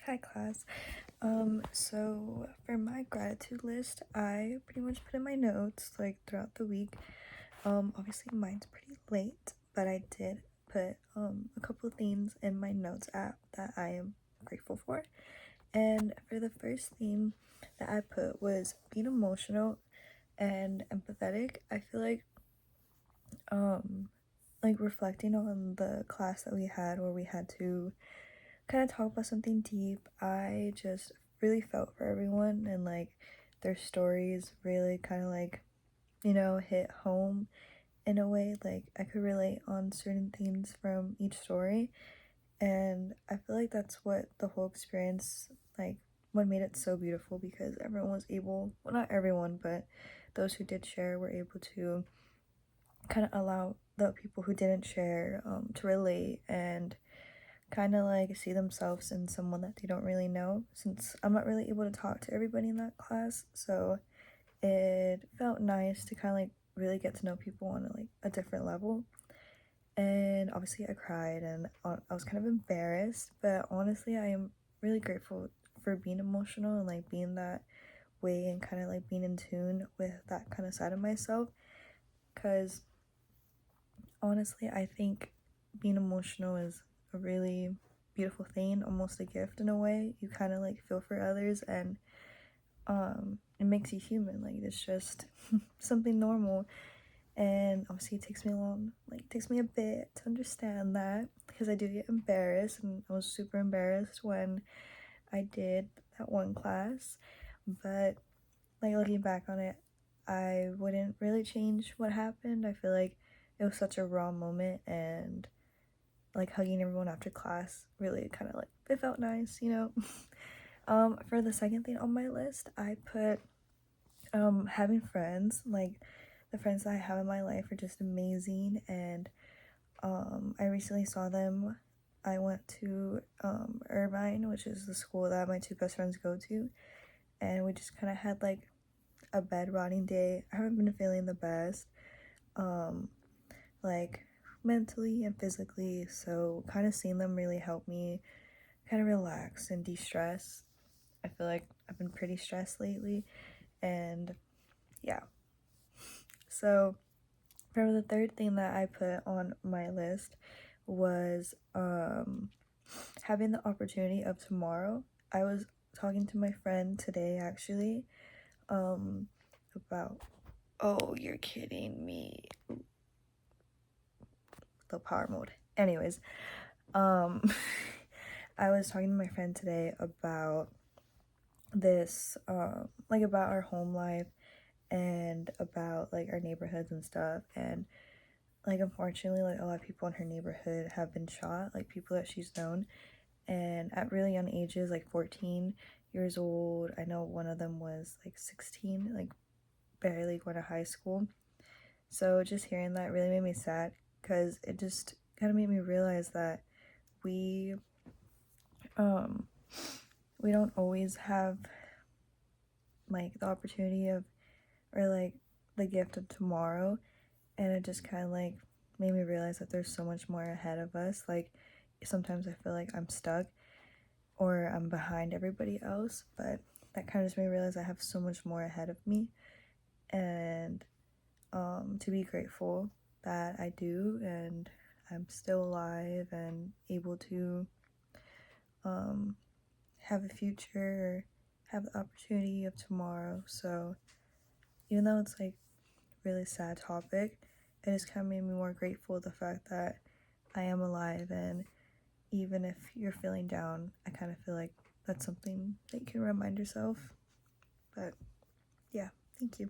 Hi class. So for my gratitude list, I pretty much put in my notes like throughout the week. Obviously mine's pretty late, but I did put a couple of things in my notes app that I am grateful for. And for the first theme that I put was being emotional and empathetic. I feel like reflecting on the class that we had where we had to kind of talk about something deep. I just really felt for everyone, and like their stories really kind of like, hit home in a way. Like I could relate on certain things from each story, and I feel like that's what the whole experience, like what made it so beautiful, because everyone was able, well, not everyone, but those who did share were able to kind of allow the people who didn't share to relate and kind of like see themselves in someone that they don't really know, since I'm not really able to talk to everybody in that class. So it felt nice to kind of like really get to know people on like a different level. And obviously I cried, and I was kind of embarrassed, but honestly I am really grateful for being emotional and like being that way and kind of like being in tune with that kind of side of myself, because honestly I think being emotional is a really beautiful thing, almost a gift in a way. You kind of like feel for others, and it makes you human. Like it's just something normal. And obviously it takes me a bit to understand that, because I do get embarrassed, and I was super embarrassed when I did that one class. But like looking back on it, I wouldn't really change what happened. I feel like it was such a raw moment, and like hugging everyone after class really kind of like, it felt nice. For the second thing on my list, I put having friends. Like the friends that I have in my life are just amazing, and I recently saw them. I went to Irvine, which is the school that my two best friends go to, and we just kind of had like a bed rotting day. I haven't been feeling the best, um like mentally and physically, so kind of seeing them really helped me kind of relax and de-stress. I feel like I've been pretty stressed lately, and yeah. So for the third thing that I put on my list was having the opportunity of tomorrow. I was talking to my friend today actually about, oh, you're kidding me, the power mode. Anyways, um I was talking to my friend today about this, like about our home life and about like our neighborhoods and stuff. And like unfortunately, like a lot of people in her neighborhood have been shot, like people that she's known, and at really young ages, like 14 years old. I know one of them was like 16, like barely going to high school. So just hearing that really made me sad, because it just kind of made me realize that we um we don't always have like the opportunity of, or like the gift of tomorrow. And it just kind of like made me realize that there's so much more ahead of us. Like sometimes I feel like I'm stuck or I'm behind everybody else, but that kind of just made me realize I have so much more ahead of me, and to be grateful that I do, and I'm still alive and able to um have a future, or have the opportunity of tomorrow. So even though it's like really sad topic, it just kind of made me more grateful the fact that I am alive. And even if you're feeling down, I kind of feel like that's something that you can remind yourself. But yeah, thank you.